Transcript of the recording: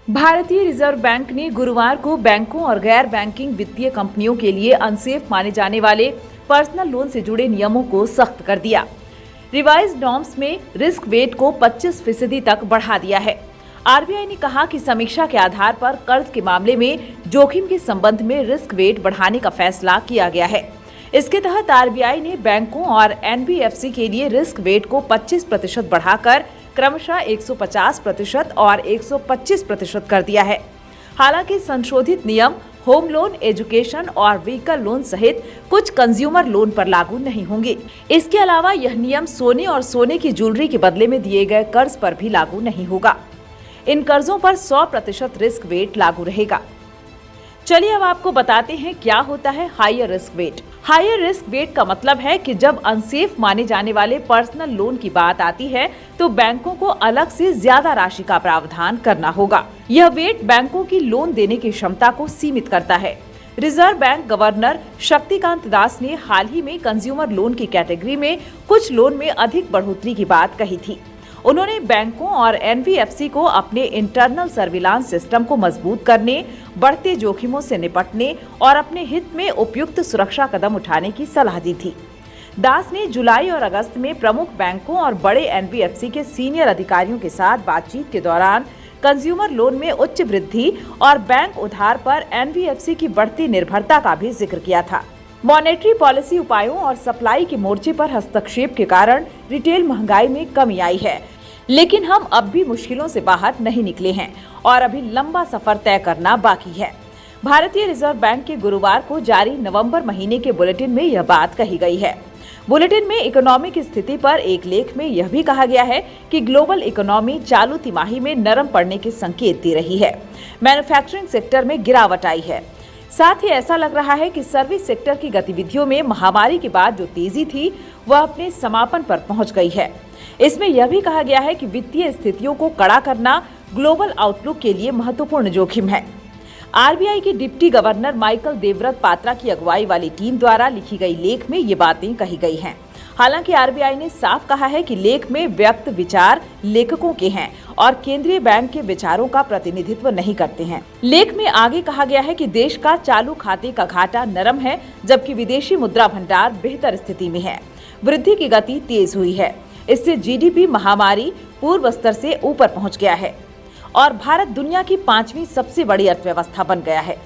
भारतीय reserve bank ने गुरुवार को बैंकों और गैर बैंकिंग वित्तीय कंपनियों के लिए अनसेफ माने जाने वाले पर्सनल लोन से जुड़े नियमों को सख्त कर दिया। रिवाइज्ड नॉर्म्स में रिस्क वेट को 25% तक बढ़ा दिया है। आरबीआई ने कहा कि समीक्षा के आधार पर कर्ज के मामले में जोखिम के संबंध में रिस्क वेट बढ़ाने का फैसला किया गया है। इसके तहत आरबीआई ने बैंकों और एनबीएफसी के लिए रिस्क वेट को 25% बढ़ाकर क्रमशः 150% और 125% कर दिया है। हालांकि संशोधित नियम होम लोन, एजुकेशन और व्हीकल लोन सहित कुछ कंज्यूमर लोन पर लागू नहीं होंगे। इसके अलावा यह नियम सोने और सोने की ज्वेलरी के बदले में दिए गए कर्ज पर भी लागू नहीं होगा। इन कर्जों पर 100% रिस्क वेट लागू रहेगा। चलिए अब आपको बताते हैं क्या होता है higher risk weight. Higher risk weight का मतलब है कि जब अनसेफ माने जाने वाले पर्सनल लोन की बात आती है तो बैंकों को अलग से ज्यादा राशि का प्रावधान करना होगा। यह वेट बैंकों की लोन देने की क्षमता को सीमित करता है। Reserve bank governor Shaktikanta Das ने हाल ही में कंज्यूमर लोन की कैटेगरी में कुछ लोन में अधिक बढ़ोतरी की बात कही थी। उन्होंने बैंकों और एनबीएफसी को अपने इंटरनल सर्विलांस सिस्टम को मजबूत करने, बढ़ते जोखिमों से निपटने और अपने हित में उपयुक्त सुरक्षा कदम उठाने की सलाह दी थी। दास ने जुलाई और अगस्त में प्रमुख बैंकों और बड़े एनबीएफसी के सीनियर अधिकारियों के साथ बातचीत के दौरान कंज्यूमर लोन में उच्च वृद्धि और बैंक उधार पर एनबीएफसी की बढ़ती निर्भरता का भी जिक्र किया था। मॉनेटरी पॉलिसी उपायों और सप्लाई के मोर्चे पर हस्तक्षेप के कारण रिटेल महंगाई में कमी आई है, लेकिन हम अब भी मुश्किलों से बाहर नहीं निकले हैं और अभी लंबा सफर तय करना बाकी है। भारतीय रिजर्व बैंक के गुरुवार को जारी नवंबर महीने के बुलेटिन में यह बात कही गई है। बुलेटिन में इकोनॉमी की स्थिति पर एक लेख में यह भी कहा गया है कि ग्लोबल इकोनॉमी चालू तिमाही में नरम पड़ने के संकेत दे रही है। मैन्युफैक्चरिंग सेक्टर में गिरावट आई है। साथ ही ऐसा लग रहा है कि सर्विस सेक्टर की गतिविधियों में महामारी के बाद जो तेजी थी वह अपने समापन पर पहुंच गई है। इसमें यह भी कहा गया है कि वित्तीय स्थितियों को कड़ा करना ग्लोबल आउटलुक के लिए महत्वपूर्ण जोखिम है। आरबीआई के deputy governor Michael Devvrat Patra की अगुवाई वाली टीम द्वारा लिखी गई लेख में ये बातें कही गई हैं। हालांकि आरबीआई ने साफ कहा है कि लेख में व्यक्त विचार लेखकों के हैं और केंद्रीय बैंक के विचारों का प्रतिनिधित्व नहीं करते हैं। लेख में आगे कहा गया है कि देश का चालू खाते का घाटा नरम है, जबकि विदेशी मुद्रा भंडार बेहतर स्थिति में है। वृद्धि की गति तेज हुई है। इससे जीडीपी महामारी पूर्व स्तर से ऊपर पहुंच गया है और भारत दुनिया की 5वीं सबसे बड़ी अर्थव्यवस्था बन गया है।